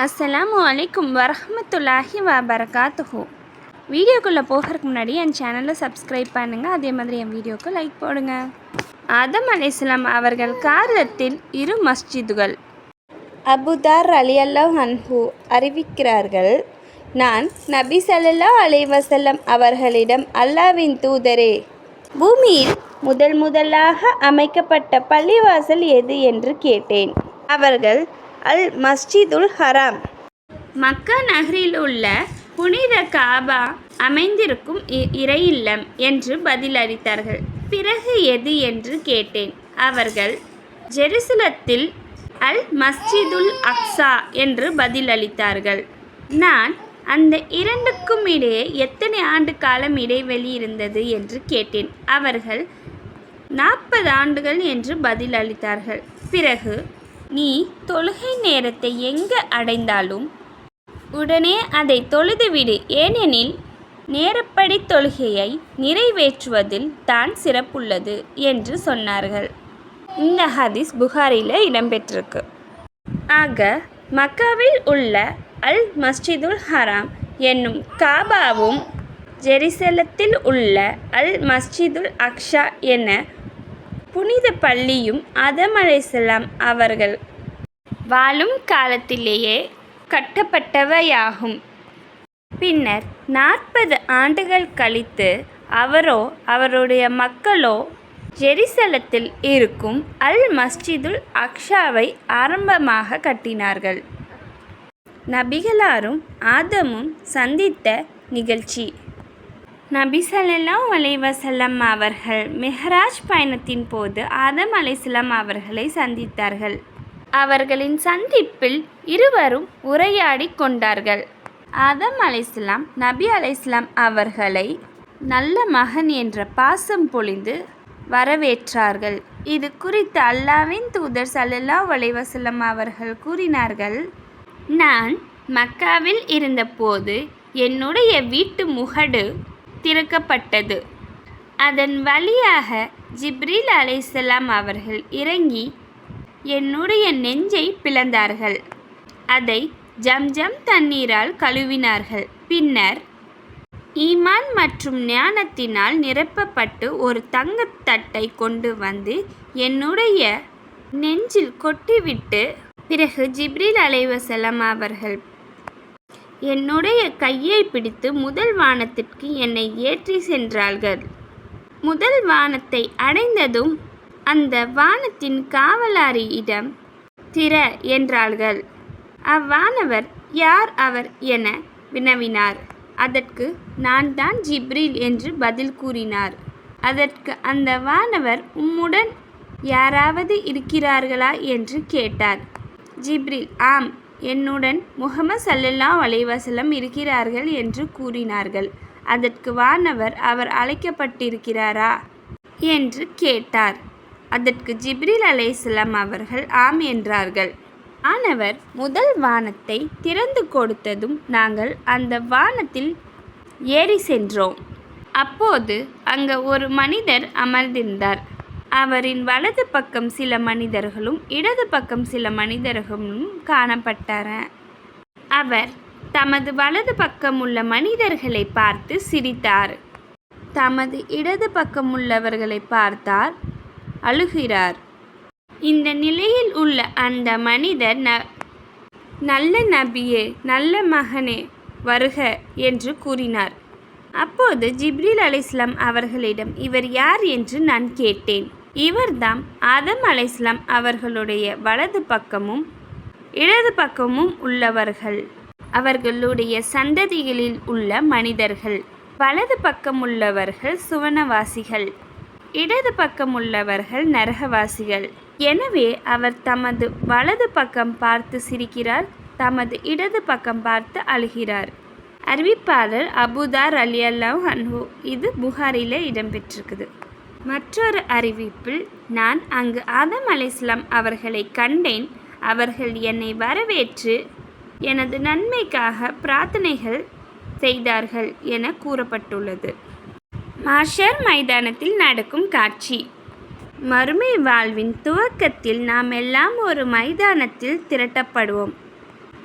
அஸ்ஸலாமு அலைக்கும் வரஹ்மத்துல்லாஹி வபரகாத்துஹு. வீடியோக்குள்ளே போகிறதுக்கு முன்னாடி என் சேனலை சப்ஸ்கிரைப் பண்ணுங்கள். அதே மாதிரி என் வீடியோவுக்கு லைக் போடுங்க. ஆதம் அலைஹிஸ்ஸலாம் அவர்கள் காலத்தில் 2 மஸ்ஜிதுகள். அபூதர் ரலியல்லாஹு அன்ஹு அறிவிக்கிறார்கள், நான் நபி ஸல்லல்லாஹு அலைஹி வஸல்லம் அவர்களிடம், அல்லாஹ்வின் தூதரே, பூமியில் முதலாக அமைக்கப்பட்ட பள்ளிவாசல் எது என்று கேட்டேன். அவர்கள், அல் மஸ்ஜிதுல் ஹராம், மக்கா நகரில் உள்ள புனித காபா அமைந்திருக்கும் இறை இல்லம் என்று பதிலளித்தார்கள். பிறகு எது என்று கேட்டேன். அவர்கள், ஜெருசலத்தில் அல் மஸ்ஜிதுல் அக்ஸா என்று பதிலளித்தார்கள். நான், அந்த இரண்டுக்கும் இடையே எத்தனை ஆண்டு காலம் இடைவெளி இருந்தது என்று கேட்டேன். அவர்கள் 40 ஆண்டுகள் என்று பதிலளித்தார்கள். பிறகு, நீ தொழுகை நேரத்தை எங்கு அடைந்தாலும் உடனே அதை தொழுதுவிடு, ஏனெனில் நேரப்படி தொழுகையை நிறைவேற்றுவதில் தான் சிறப்புள்ளது என்று சொன்னார்கள். இந்த ஹதீஸ் புகாரியில் இடம்பெற்றிருக்கு. ஆக, மக்காவில் உள்ள அல் மஸ்ஜிதுல் ஹராம் என்னும் காபாவும், ஜெருசலத்தில் உள்ள அல் மஸ்ஜிதுல் அக்ஸா என புனித பள்ளியும் ஆதம் அலைஹிஸ்ஸலாம் அவர்கள் வாழும் காலத்திலேயே கட்டப்பட்டவையாகும். பின்னர் 40 ஆண்டுகள் கழித்து அவரோ அவருடைய மக்களோ ஜெருசலத்தில் இருக்கும் அல் மஸ்ஜிதுல் அக்ஸாவை ஆரம்பமாக கட்டினார்கள். நபிகளாரும் ஆதமும் சந்தித்த நிகழ்ச்சி. நபி ஸல்லல்லாஹு அலைஹி வஸல்லம் அவர்கள் மிஹ்ராஜ் பயணத்தின் போது ஆதம் அலைஹிஸ்ஸலாம் அவர்களை சந்தித்தார்கள். அவர்களின் சந்திப்பில் இருவரும் உரையாடி கொண்டார்கள். ஆதம் அலைஹிஸ்ஸலாம் நபி அலைஹிஸ்ஸலாம் அவர்களை நல்ல மகன் என்ற பாசம் பொழிந்து வரவேற்றார்கள். இது குறித்து அல்லாஹ்வின் தூதர் ஸல்லல்லாஹு அலைஹி வஸல்லம் அவர்கள் கூறினார்கள், நான் மக்காவில் இருந்தபோது என்னுடைய வீட்டு முகடு திறக்கப்பட்டது. அதன் வழியாக ஜிப்ரீல் அலைஹிஸ்ஸலாம் அவர்கள் இறங்கி என்னுடைய நெஞ்சை பிளந்தார்கள். அதை ஜம்ஜம் தண்ணீரால் கழுவினார்கள். பின்னர் ஈமான் மற்றும் ஞானத்தினால் நிரப்பப்பட்டு ஒரு தங்கத்தட்டை கொண்டு வந்து என்னுடைய நெஞ்சில் கொட்டிவிட்டு, பிறகு ஜிப்ரீல் அலைஹிஸ்ஸலாம் அவர்கள் என்னுடைய கையை பிடித்து முதல் வானத்திற்கு என்னை ஏற்றி சென்றார்கள். முதல் வானத்தை அடைந்ததும் அந்த வானத்தின் காவலாரியிடம் திற என்றார்கள். அவ்வானவர், யார் அவர் என வினவினார். அதற்கு, நான் தான் ஜிப்ரீல் என்று பதில் கூறினார். அதற்கு அந்த வானவர், உம்முடன் யாராவது இருக்கிறார்களா என்று கேட்டார். ஜிப்ரீல், ஆம், என்னுடன் முஹம்மது ஸல்லல்லாஹு அலைஹி வஸல்லம் இருக்கிறார்கள் என்று கூறினார்கள். அதற்கு வானவர், அவர் அழைக்கப்பட்டிருக்கிறாரா என்று கேட்டார். அதற்கு ஜிப்ரீல் அலைஹிஸ்ஸலாம் அவர்கள் ஆம் என்றார்கள். வானவர் முதல் வானத்தை திறந்து கொடுத்ததும் நாங்கள் அந்த வானத்தில் ஏறி சென்றோம். அப்போது அங்கே ஒரு மனிதர் அமர்ந்திருந்தார். அவரின் வலது பக்கம் சில மனிதர்களும் இடது பக்கம் சில மனிதர்களும் காணப்பட்டார். அவர் தமது வலது பக்கம் உள்ள மனிதர்களை பார்த்து சிரித்தார். தமது இடது பக்கம் உள்ளவர்களை பார்த்தார், அழுகிறார். இந்த நிலையில் உள்ள அந்த மனிதர், நல்ல நபியே, நல்ல மகனே, வருக என்று கூறினார். அப்போது ஜிப்ரீல் அலைஹிஸ்ஸலாம் அவர்களிடம், இவர் யார் என்று நான் கேட்டேன். இவர்தாம் ஆதம் அலைஹிஸ்ஸலாம் அவர்களுடைய வலது பக்கமும் இடது பக்கமும் உள்ளவர்கள், அவர்களுடைய சந்ததிகளில் உள்ள மனிதர்கள். வலது பக்கம் உள்ளவர்கள் சுவனவாசிகள், இடது பக்கம் உள்ளவர்கள் நரகவாசிகள். எனவே அவர் தமது வலது பக்கம் பார்த்து சிரிக்கிறார், தமது இடது பக்கம் பார்த்து அழுகிறார். அறிவிப்பாளர் அபூதர் ரலியல்லாஹு அன்ஹு. இது புகாரியில் இடம்பெற்றிருக்குது. மற்றொரு அறிவிப்பில், நான் அங்கு ஆதம் அலைஹிஸ்ஸலாம் அவர்களை கண்டேன். அவர்கள் என்னை வரவேற்று எனது நன்மைக்காக பிரார்த்தனைகள் செய்தார்கள் என கூறப்பட்டுள்ளது. மாஷர் மைதானத்தில் நடக்கும் காட்சி. மறுமை வாழ்வின் துவக்கத்தில் நாம் எல்லாம் ஒரு மைதானத்தில் திரட்டப்படுவோம்.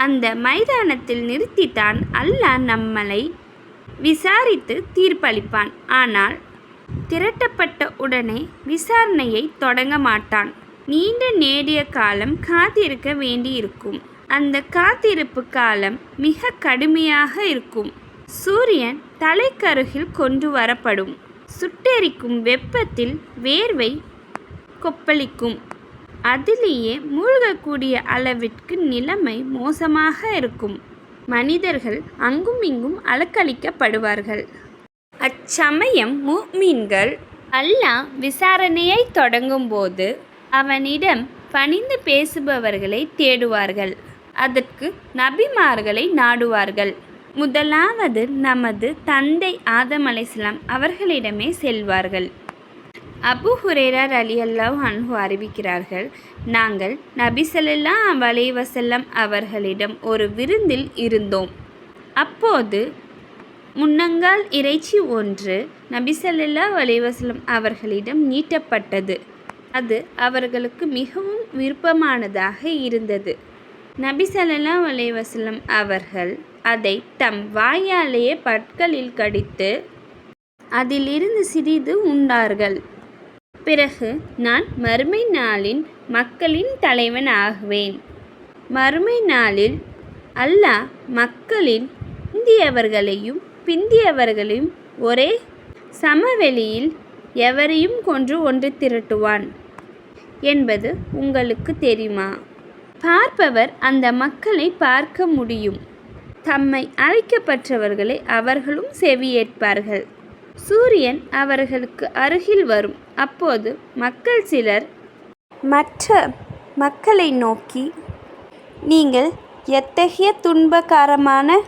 அந்த மைதானத்தில் நிறுத்தித்தான் அல்லாஹ் நம்மளை விசாரித்து தீர்ப்பளிப்பான். ஆனால் திரட்டப்பட்ட உடனே விசாரணையை தொடங்க மாட்டான். நீண்ட நெடிய காலம் காத்திருக்க வேண்டியிருக்கும். அந்த காத்திருப்பு காலம் மிக கடுமையாக இருக்கும். சூரியன் தலைக்கருகில் கொண்டு வரப்படும். சுட்டெரிக்கும் வெப்பத்தில் வேர்வை கொப்பளிக்கும். அதிலேயே மூழ்கக்கூடிய அளவிற்கு நிலைமை மோசமாக இருக்கும். மனிதர்கள் அங்கும் இங்கும் அலக்களிக்கப்படுவார்கள். அச்சமயம் முஃமின்கள் அல்லாஹ் விசாரணையை தொடங்கும்போது அவனிடம் பணிந்து பேசுபவர்களை தேடுவார்கள். அதற்கு நபிமார்களை நாடுவார்கள். முதலாவது நமது தந்தை ஆதம் அலைஹிஸ்ஸலாம் அவர்களிடமே செல்வார்கள். அபூ ஹுரைரா ரலியல்லாஹு அன்ஹு அறிவிக்கிறார்கள், நாங்கள் நபி ஸல்லல்லாஹு அலைஹி வஸல்லம் அவர்களிடம் ஒரு விருந்தில் இருந்தோம். அப்போது முன்னங்கால் இறைச்சி ஒன்று நபி ஸல்லல்லாஹு அலைஹி வஸல்லம் அவர்களிடம் நீட்டப்பட்டது. அது அவர்களுக்கு மிகவும் விருப்பமானதாக இருந்தது. நபி ஸல்லல்லாஹு அலைஹி வஸல்லம் அவர்கள் அதை தம் வாயாலேயே பற்களில் கடித்து அதிலிருந்து சிறிது உண்டார்கள். பிறகு, நான் மறுமை நாளின் மக்களின் தலைவன் ஆகுவேன். மறுமை நாளில் அல்லாஹ் மக்களின் முந்தியவர்களையும் பிந்தியவர்களையும் ஒரே சமவெளியில் எவரையும் கொன்று ஒன்று திரட்டுவான் என்பது உங்களுக்கு தெரியுமா? பார்ப்பவர் அந்த மக்களை பார்க்க முடியும். தம்மை அழைக்கப்பட்டவர்களை அவர்களும் செவியேற்பார்கள். சூரியன் அவர்களுக்கு அருகில் வரும். அப்போது மக்கள் சிலர் மற்ற மக்களை நோக்கி, நீங்கள் எத்தகைய துன்பகரமான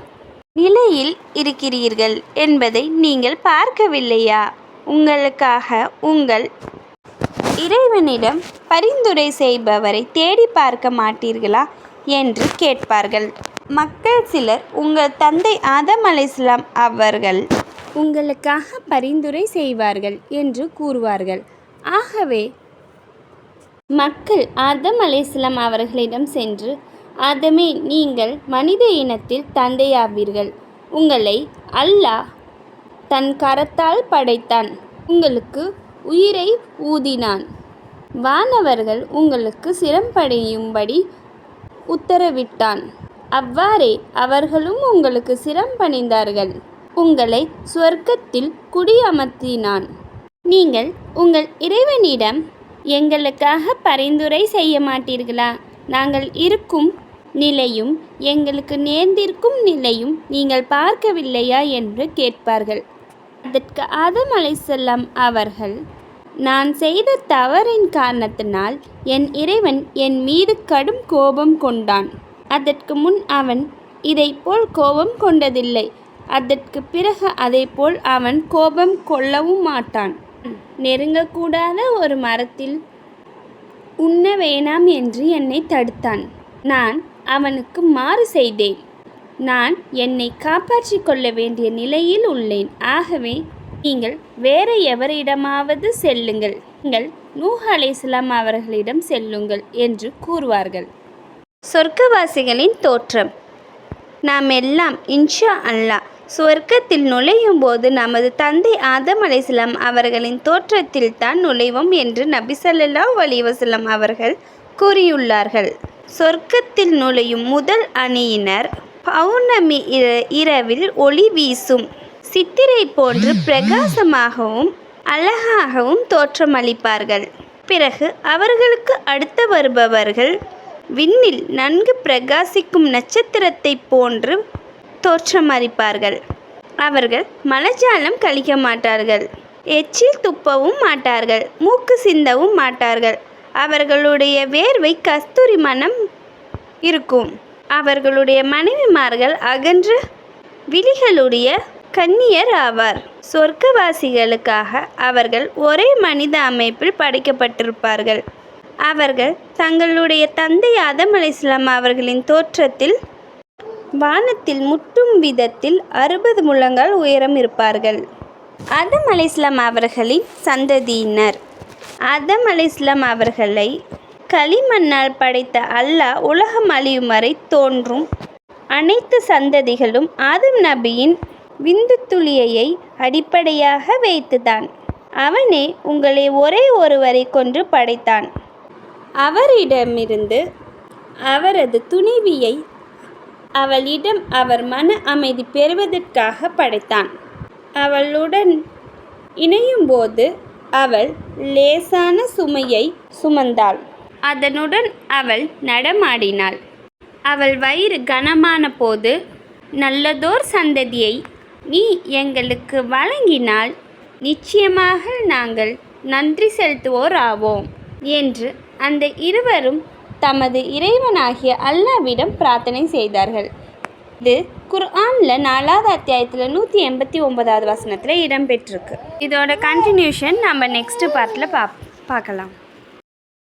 நிலையில் இருக்கிறீர்கள் என்பதை நீங்கள் பார்க்கவில்லையா? உங்களுக்காக உங்கள் இறைவனிடம் பரிந்துரை செய்பவரை தேடி பார்க்க மாட்டீர்களா என்று கேட்பார்கள். மக்கள் சிலர், உங்கள் தந்தை ஆதம் அலைஹிஸ்ஸலாம் அவர்கள் உங்களுக்காக பரிந்துரை செய்வார்கள் என்று கூறுவார்கள். ஆகவே மக்கள் ஆதம் அலைஹிஸ்ஸலாம் அவர்களிடம் சென்று, ஆதமே, நீங்கள் மனித இனத்தில் தந்தையாவீர்கள். உங்களை அல்லாஹ் தன் கரத்தால் படைத்தான். உங்களுக்கு உயிரை ஊதினான். வானவர்கள் உங்களுக்கு சிரம்பணியும்படி உத்தரவிட்டான். அவ்வாறே அவர்களும் உங்களுக்கு சிரம்பணிந்தார்கள். உங்களை சுவர்க்கத்தில் குடியமர்த்தினான். நீங்கள் உங்கள் இறைவனிடம் எங்களுக்காக பரிந்துரை செய்ய மாட்டீர்களா? நாங்கள் இருக்கும் நிலையும் எங்களுக்கு நேர்ந்திருக்கும் நிலையும் நீங்கள் பார்க்கவில்லையா என்று கேட்பார்கள். அதற்கு ஆதம் அலைஹிஸ்ஸலாம் அவர்கள், நான் செய்த தவறின் காரணத்தினால் என் இறைவன் என் மீது கடும் கோபம் கொண்டான். அதற்கு முன் அவன் இதைப்போல் கோபம் கொண்டதில்லை. அதற்கு பிறகு அதைப்போல் அவன் கோபம் கொள்ளவும் மாட்டான். நெருங்கக்கூடாத ஒரு மரத்தில் உண்ண வேணாம் என்று என்னை தடுத்தான். நான் அவனுக்கு மாறு செய்தேன். நான் என்னை காப்பாற்றிக் கொள்ள வேண்டிய நிலையில் உள்ளேன். ஆகவே நீங்கள் வேறு எவரிடமாவது செல்லுங்கள். நீங்கள் நூஹ் அலைஹிஸ்ஸலாம் அவர்களிடம் செல்லுங்கள் என்று கூறுவார்கள். சொர்க்கவாசிகளின் தோற்றம். நாம் எல்லாம் இன்ஷா அல்லாஹ் சுவர்க்கத்தில் நுழையும் போது நமது தந்தை ஆதம் அலைஹிஸ்ஸலாம் அவர்களின் தோற்றத்தில் தான் நுழைவோம் என்று நபி ஸல்லல்லாஹு அலைஹி வஸல்லம் அவர்கள் கூறியுள்ளார்கள். சொர்க்கத்தில் நுழையும் முதல் அணியினர் பௌர்ணமி இரவில் ஒளி வீசும் சித்திரை போன்று பிரகாசமாகவும் அழகாகவும் தோற்றமளிப்பார்கள். பிறகு அவர்களுக்கு அடுத்து வருபவர்கள் விண்ணில் நன்கு பிரகாசிக்கும் நட்சத்திரத்தை போன்று தோற்றமளிப்பார்கள். அவர்கள் மலஜாலம் கழிக்க மாட்டார்கள். எச்சில் துப்பவும் மாட்டார்கள். மூக்கு சிந்தவும் மாட்டார்கள். அவர்களுடைய வேர்வை கஸ்தூரி மனம் இருக்கும். அவர்களுடைய மனைவிமார்கள் அகன்ற விழிகளுடைய கன்னியர் ஆவார். சொர்க்கவாசிகளுக்காக அவர்கள் ஒரே மனித அமைப்பில் படைக்கப்பட்டிருப்பார்கள். அவர்கள் தங்களுடைய தந்தை ஆதம் அலைஹிஸ்ஸலாம் அவர்களின் தோற்றத்தில் வானத்தில் முட்டும் விதத்தில் 60 முழங்கால் உயரம் இருப்பார்கள். ஆதம் அலைஹிஸ்ஸலாம் அவர்களின் சந்ததியினர். ஆதம் அலைஹிஸ்ஸலாம் அவர்களை களிமண்ணால் படைத்த அல்லாஹ் உலகம் அழியும் வரை தோன்றும் அனைத்து சந்ததிகளும் ஆதம் நபியின் விந்து துளியை அடிப்படையாக வைத்துதான். அவனே உங்களை ஒரே ஒருவரை கொன்று படைத்தான். அவரிடமிருந்து அவரது துணைவியை அவளிடம் அவர் மன அமைதி பெறுவதற்காக படைத்தான். அவளுடன் இணையும்போது அவள் லேசான சுமையை சுமந்தாள். அதனுடன் அவள் நடமாடினாள். அவள் வயிறு கனமான போது, நல்லதோர் சந்ததியை நீ எங்களுக்கு வழங்கினால் நிச்சயமாக நாங்கள் நன்றி செலுத்துவோர் ஆவோம் என்று அந்த இருவரும் தமது இறைவனாகிய அல்லாஹ்விடம் பிரார்த்தனை செய்தார்கள். இது குர்ஆனில் 4வது அத்தியாயத்தில் 189வது வசனத்தில் இடம்பெற்றிருக்கு. இதோட கண்டினியூஷன் நம்ம நெக்ஸ்ட் பார்ட்டில் பார்க்கலாம்.